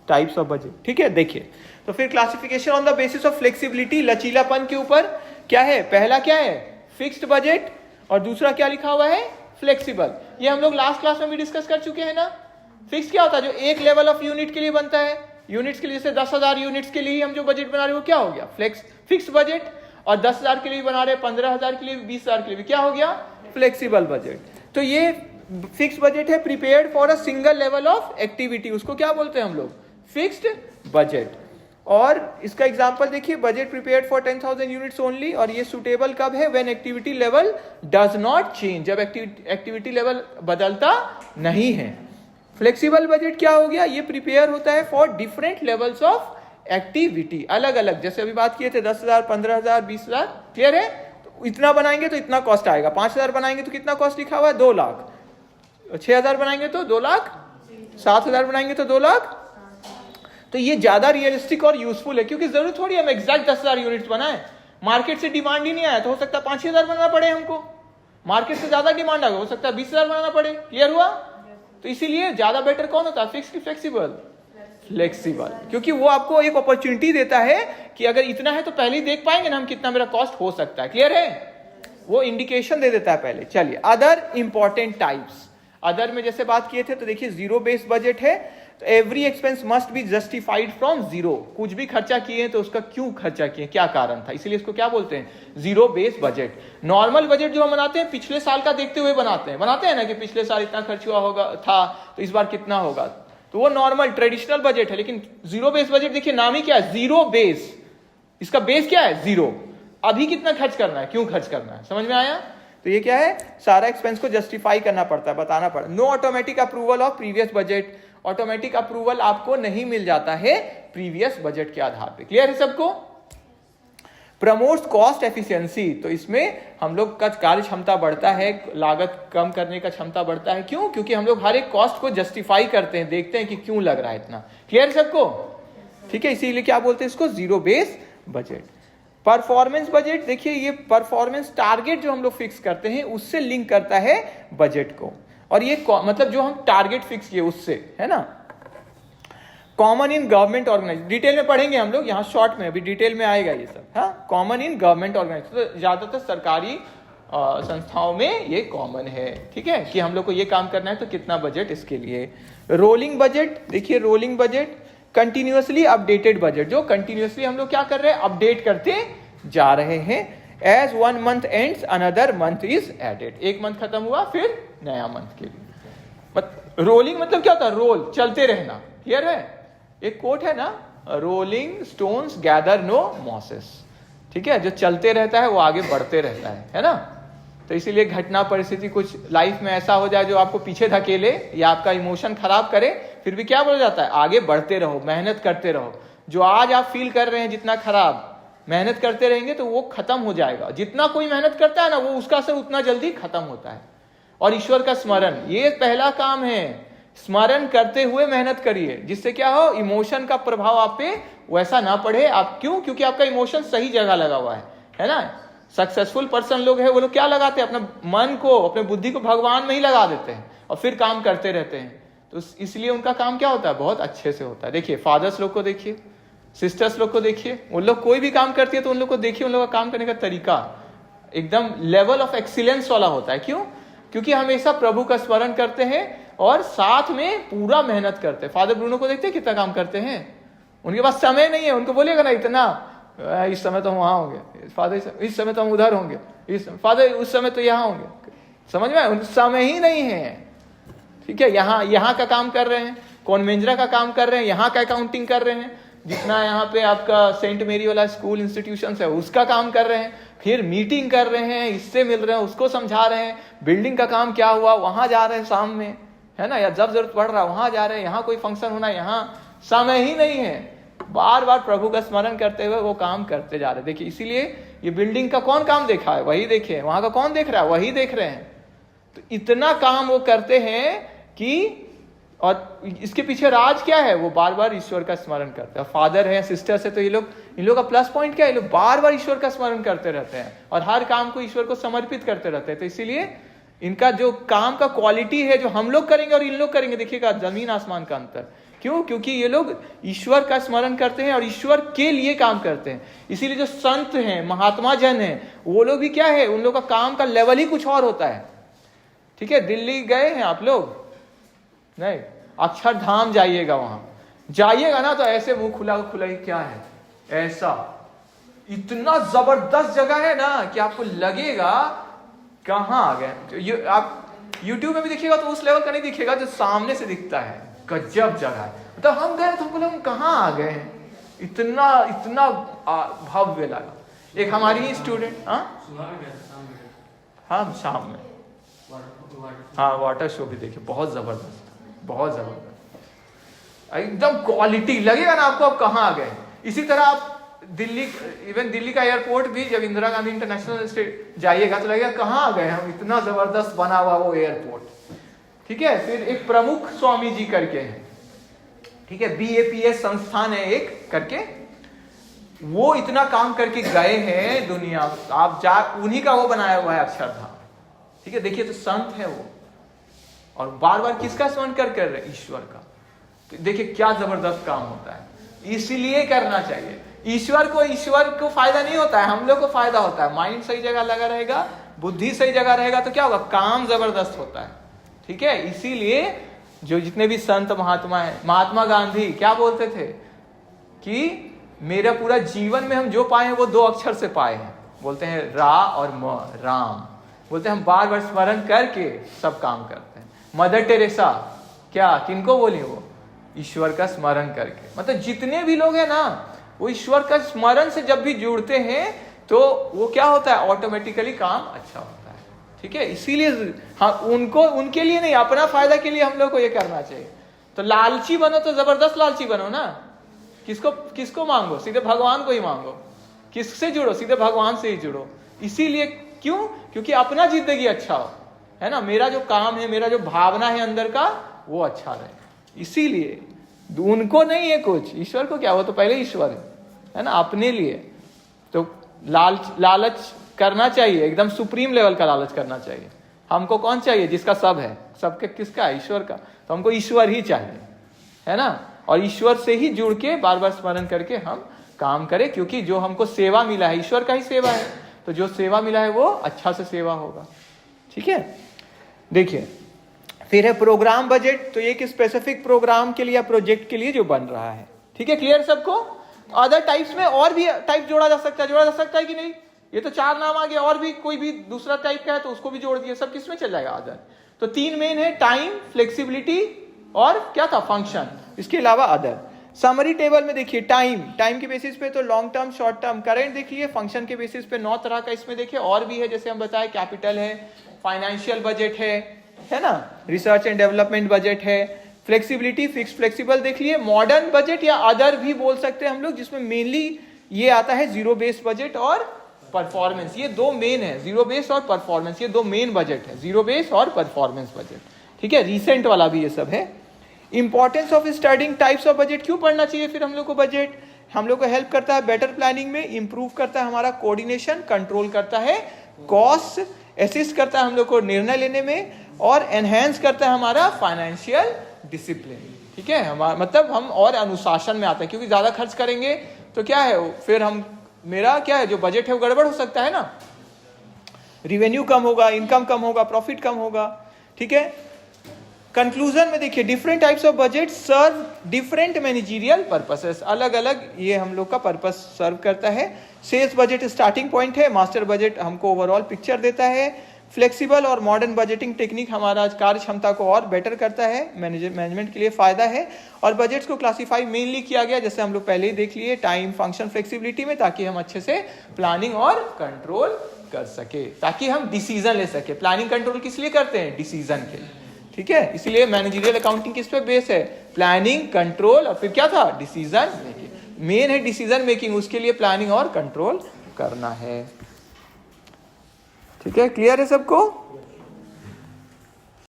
Types of budget, ठीक है। देखिए तो फिर classification on the basis of flexibility, लचीलापन के ऊपर क्या है, पहला क्या है फिक्स्ड बजट और दूसरा क्या लिखा हुआ है फ्लेक्सिबल। ये हम लोग लास्ट क्लास में भी डिस्कस कर चुके हैं ना। फिक्स क्या होता है, जो एक लेवल ऑफ यूनिट के लिए बनता है, यूनिट्स के लिए जैसे 10,000 यूनिट्स के लिए हम जो बजट बना रहे हैं वो क्या हो गया फिक्स्ड बजट, और 10,000 के लिए बना रहे हैं, 15,000 के लिए, 20,000 के लिए भी क्या हो गया फ्लेक्सिबल बजट। तो ये फिक्स्ड बजट है prepared for a single level of activity, उसको क्या बोलते हैं हम लोग फिक्स्ड बजट। और इसका एग्जांपल देखिए, budget prepared for 10,000 units only, और ये सुटेबल कब है, when activity level does not change, जब एक्टिविटी लेवल बदलता नहीं है। फ्लेक्सिबल बजट क्या हो गया, ये प्रिपेयर होता है for different levels of activity, अलग अलग, जैसे अभी बात किए थे 10,000, 15,000, 20,000, क्लियर है। तो इतना बनाएंगे तो इतना कॉस्ट आएगा, 5,000 बनाएंगे तो कितना कॉस्ट लिखा हुआ है 2 लाख, 6,000 बनाएंगे तो 2 लाख, 7,000 बनाएंगे तो 2 लाख। तो ये ज्यादा रियलिस्टिक और यूजफुल है, क्योंकि जरूर थोड़ी हम एग्जैक्ट 10,000 यूनिट्स बनाए, मार्केट से डिमांड ही नहीं आया तो हो सकता है 5,000 बनाना पड़े हमको, मार्केट से ज्यादा डिमांड आ गया हो सकता है 20,000 बनाना पड़े, क्लियर हुआ। तो इसीलिए ज्यादा बेटर कौन होता है, फिक्स की फ्लेक्सिबल, फ्लेक्सिबल, क्योंकि वो आपको एक अपॉर्चुनिटी देता है कि अगर इतना है तो पहले ही देख पाएंगे ना हम कितना मेरा कॉस्ट हो सकता है, क्लियर है, वो इंडिकेशन दे देता है पहले। चलिए अदर इंपॉर्टेंट टाइप्स, अदर में जैसे बात किए थे तो देखिए जीरो बेस्ड बजट है, तो every expense must be justified from zero, कुछ भी खर्चा किए हैं तो उसका क्यों खर्चा किए, क्या कारण था, इसीलिए इसको क्या बोलते हैं zero based budget. Normal budget जो हम बनाते हैं पिछले साल का देखते हुए बनाते हैं ना, कि पिछले साल इतना खर्च हुआ होगा था तो इस बार कितना होगा, तो वो नॉर्मल ट्रेडिशनल बजट है। लेकिन जीरो बेस्ड बजट देखिए नाम ही क्या है, जीरो बेस, इसका बेस क्या है जीरो, अभी कितना खर्च करना है, क्यों खर्च करना है, समझ में आया। तो ये क्या है, सारा एक्सपेंस को जस्टिफाई करना पड़ता है, बताना पड़ता है। No automatic approval of previous budget, automatic approval आपको नहीं मिल जाता है प्रीवियस बजट के आधार पे, क्लियर है सबको। प्रमोट्स कॉस्ट एफिशिएंसी, तो इसमें हम लोग का कार्य क्षमता बढ़ता है, लागत कम करने का क्षमता बढ़ता है, क्यों, क्योंकि हम लोग हर एक कॉस्ट को जस्टिफाई करते हैं, देखते हैं कि क्यों लग रहा है इतना, क्लियर सबको, ठीक है। इसीलिए क्या बोलते हैं इसको zero base budget. Performance budget देखिए, ये परफॉर्मेंस टारगेट जो हम लोग फिक्स करते हैं उससे लिंक करता है बजट को, और ये मतलब जो हम टारगेट फिक्स किए उससे, है ना। Common in government organization, detail में पढ़ेंगे हम लोग, यहाँ शॉर्ट में अभी डिटेल में आएगा ये सब, हाँ। कॉमन इन गवर्नमेंट ऑर्गेनाइजेशन, तो ज्यादातर सरकारी संस्थाओं में ये कॉमन है, ठीक है, कि हम लोग को ये काम करना है तो कितना बजट इसके लिए। रोलिंग बजट देखिए, rolling budget continuously updated budget, जो कंटिन्यूअसली हम लोग क्या कर रहे हैं, अपडेट करते जा रहे हैं। As one month ends another month is added, एक मंथ खत्म हुआ फिर नया मंथ के लिए। रोलिंग मतलब क्या होता है, रोल, चलते रहना, क्लियर है। एक कोट है ना, rolling stones gather no mosses, ठीक है, जो चलते रहता है वो आगे बढ़ते रहता है ना। तो इसीलिए घटना परिस्थिति कुछ लाइफ में ऐसा हो जाए जो आपको पीछे धकेले या आपका इमोशन खराब करे, फिर भी क्या बोला जाता है, आगे बढ़ते रहो, मेहनत करते रहो। जो आज आप फील कर रहे हैं जितना खराब, मेहनत करते रहेंगे तो वो खत्म हो जाएगा। जितना कोई मेहनत करता है ना, वो उसका असर उतना जल्दी खत्म होता है। और ईश्वर का स्मरण, ये पहला काम है, स्मरण करते हुए मेहनत करिए, जिससे क्या हो, इमोशन का प्रभाव आप पे वैसा ना पड़े। आप क्यों, क्योंकि आपका इमोशन सही जगह लगा हुआ है ना। सक्सेसफुल पर्सन लोग हैं, वो लोग क्या लगाते हैं, अपने मन को, अपने बुद्धि को भगवान में ही लगा देते हैं और फिर काम करते रहते हैं। तो इसलिए उनका काम क्या होता है, बहुत अच्छे से होता है। देखिए फादर्स लोग को देखिए, सिस्टर्स लोग को देखिए, उन लोग कोई भी काम करती है तो उन लोग को देखिए, उन लोग का काम करने का तरीका एकदम लेवल ऑफ एक्सीलेंस वाला होता है। क्यों, क्योंकि हमेशा प्रभु का स्मरण करते हैं और साथ में पूरा मेहनत करते हैं। फादर ब्रूनो को देखते हैं कितना काम करते हैं, उनके पास समय नहीं है, उनको बोलिएगा ना इतना, इस समय तो हम वहां होंगे, फादर इस समय तो हम उधर होंगे, इस फादर उस समय तो यहाँ होंगे, समझ में, उन समय ही नहीं है, ठीक है। यहाँ का काम कर रहे हैं, कौन मेंजरा का काम कर रहे हैं, यहाँ का अकाउंटिंग कर रहे हैं, जितना यहाँ पे आपका सेंट मेरी वाला स्कूल इंस्टीट्यूशन है उसका काम कर रहे हैं, फिर मीटिंग कर रहे हैं, इससे मिल रहे हैं, उसको समझा रहे हैं, बिल्डिंग का काम क्या हुआ वहां जा रहे हैं शाम में, है ना, या जब जरूरत पड़ रहा है वहां जा रहे हैं, यहाँ कोई फंक्शन होना, यहाँ समय ही नहीं है। बार बार प्रभु का स्मरण करते हुए वो काम करते जा रहे हैं। देखिए इसीलिए ये बिल्डिंग का कौन काम देखा है, वही देखे, वहां का कौन देख रहा है, वही देख रहे हैं। तो इतना काम वो करते हैं कि, और इसके पीछे राज क्या है, वो बार बार ईश्वर का स्मरण करते हैं। फादर है, सिस्टर्स है, तो ये लोग, इन लोग का प्लस पॉइंट क्या है, ये लोग बार बार ईश्वर का स्मरण करते रहते हैं और हर काम को ईश्वर को समर्पित करते रहते हैं। तो इसीलिए इनका जो काम का क्वालिटी है, जो हम लोग करेंगे और इन लोग करेंगे, देखिएगा जमीन आसमान का अंतर। क्यों? क्योंकि ये लोग ईश्वर का स्मरण करते हैं और ईश्वर के लिए काम करते हैं। इसीलिए जो संत हैं, महात्मा जन हैं, वो लोग भी क्या है, उन लोग का काम का लेवल ही कुछ और होता है। ठीक है, दिल्ली गए हैं आप लोग? नहीं, अक्षरधाम जाइएगा, वहां जाइएगा ना तो ऐसे मुंह खुला खुला ही क्या है, ऐसा इतना जबरदस्त जगह है ना कि आपको लगेगा कहां आ गए। आप YouTube में भी दिखेगा तो उस लेवल का नहीं दिखेगा जो सामने से दिखता है। गजब जगह है। तो हम गए तो हमको हम कहाँ आ गए हैं, इतना इतना भव्य लगा। एक हमारी स्टूडेंट, हाँ शाम में, हाँ वाटर शो भी देखे, बहुत जबरदस्त, बहुत जबरदस्त, एकदम क्वालिटी लगेगा ना आपको आप कहाँ आ गए। इसी तरह आप दिल्ली, इवन दिल्ली का एयरपोर्ट भी जब इंदिरा गांधी इंटरनेशनल स्टेट जाइएगा तो लगेगा कहाँ आ गए हम, इतना जबरदस्त बना हुआ वो एयरपोर्ट। ठीक है, फिर एक प्रमुख स्वामी जी करके हैं, ठीक है, BAPS संस्थान है एक करके, वो इतना काम करके गए हैं दुनिया, आप जा उन्हीं का वो बनाया हुआ है अक्षरधाम। ठीक है, देखिए तो संत है वो, और बार बार किसका स्मरण कर रहे हैं, ईश्वर का। तो देखिए क्या जबरदस्त काम होता है, इसीलिए करना चाहिए। ईश्वर को फायदा नहीं होता है, हम लोग को फायदा होता है। माइंड सही जगह लगा रहेगा, बुद्धि सही जगह रहेगा तो क्या होगा, काम जबरदस्त होता है। ठीक है, इसीलिए जो जितने भी संत महात्मा हैं, महात्मा गांधी क्या बोलते थे कि मेरा पूरा जीवन में हम जो पाए हैं वो 2 अक्षर से पाए हैं, बोलते हैं रा और म, राम। बोलते हैं हम बार बार स्मरण करके सब काम करते हैं। मदर टेरेसा क्या किनको बोली, वो ईश्वर का स्मरण करके। मतलब जितने भी लोग हैं ना, वो ईश्वर का स्मरण से जब भी जुड़ते हैं तो वो क्या होता है, ऑटोमेटिकली काम अच्छा होता है। ठीक है, इसीलिए हाँ, उनके लिए नहीं, अपना फायदा के लिए हम लोग को ये करना चाहिए। तो लालची बनो तो जबरदस्त लालची बनो ना, किसको मांगो, सीधे भगवान को ही मांगो। किससे जुड़ो, सीधे भगवान से ही जुड़ो। इसीलिए क्यों, क्योंकि अपना जिंदगी अच्छा हो, है ना, मेरा जो काम है, मेरा जो भावना है अंदर का, वो अच्छा रहे। इसीलिए उनको नहीं है कुछ, ईश्वर को क्या, वो तो पहले ईश्वर है ना, अपने लिए। तो लालच करना चाहिए, एकदम सुप्रीम लेवल का लालच करना चाहिए। हमको कौन चाहिए, जिसका सब है, सबके किसका है, ईश्वर का। तो हमको ईश्वर ही चाहिए, है ना, और ईश्वर से ही जुड़ के बार बार स्मरण करके हम काम करें, क्योंकि जो हमको सेवा मिला है ईश्वर का ही सेवा है, तो जो सेवा मिला है वो अच्छा से सेवा होगा। ठीक है, देखिए फिर है प्रोग्राम बजट। तो एक स्पेसिफिक प्रोग्राम के लिए या प्रोजेक्ट के लिए जो बन रहा है। ठीक है, क्लियर सबको? अदर टाइप्स में और भी टाइप जोड़ा जा सकता है कि नहीं? ये तो 4 नाम आ गया, और भी कोई भी दूसरा टाइप का है तो उसको भी जोड़ दिए, सब किस में चल जाएगा अदर। तो 3 मेन है, टाइम, फ्लेक्सिबिलिटी और क्या था, फंक्शन। इसके अलावा अदर। समरी टेबल में देखिए, टाइम के बेसिस पे तो long term, short term, current देखिए। फंक्शन के बेसिस पे 9 तरह का इसमें देखिए, और भी है, जैसे हम बताए कैपिटल है, फाइनेंशियल बजट है ना, रिसर्च एंड डेवलपमेंट बजट है, फ्लेक्सिबिलिटी, फिक्स फ्लेक्सिबल देख लिए, मॉडर्न बजट या अदर भी बोल सकते हैं हम लोग, जिसमें मेनली ये आता है जीरो बेस्ड बजट और परफॉर्मेंस। ये 2 मेन है, जीरो बेस्ड और परफॉर्मेंस, ये 2 मेन बजट है, जीरो बेस्ड और परफॉर्मेंस बजट। ठीक है, रिसेंट वाला भी ये सब है। Importance of studying types of budget, क्यों पढ़ना चाहिए फिर हम लोग को बजट? हम लोग को हेल्प करता है बेटर प्लानिंग में, इंप्रूव करता है हमारा कोऑर्डिनेशन, कंट्रोल करता है कॉस्ट, असिस्ट करता है हम लोग को निर्णय लेने में, और एनहेंस करता है हमारा फाइनेंशियल डिसिप्लिन। ठीक है, हमारा मतलब हम और अनुशासन में आते हैं, क्योंकि ज्यादा खर्च करेंगे तो क्या है, फिर हम मेरा क्या है, जो बजट है वो गड़बड़ हो सकता है ना, रिवेन्यू कम होगा, इनकम कम होगा, प्रॉफिट कम होगा। ठीक है, कंक्लूजन में देखिए, different types of budget serve different managerial purposes. अलग अलग ये हम लोग का पर्पस सर्व करता है। सेल्स बजट स्टार्टिंग पॉइंट है, मास्टर बजट हमको ओवरऑल पिक्चर देता है। फ्लेक्सिबल और मॉडर्न बजटिंग टेक्निक हमारा कार्य क्षमता को और बेटर करता है, मैनेजमेंट के लिए फायदा है। और बजट्स को क्लासिफाई मेनली किया गया, जैसे हम लोग पहले ही देख लिए, टाइम, फंक्शन, फ्लेक्सिबिलिटी में, ताकि हम अच्छे से प्लानिंग और कंट्रोल कर सके, ताकि हम डिसीजन ले सके। प्लानिंग कंट्रोल किस लिए करते हैं, डिसीजन के लिए। ठीक है, इसलिए मैनेजरियल अकाउंटिंग किस पे बेस है, प्लानिंग, कंट्रोल और फिर क्या था, डिसीजन मेकिंग। मेन है डिसीजन मेकिंग, उसके लिए प्लानिंग और कंट्रोल करना है। ठीक है, क्लियर है सबको?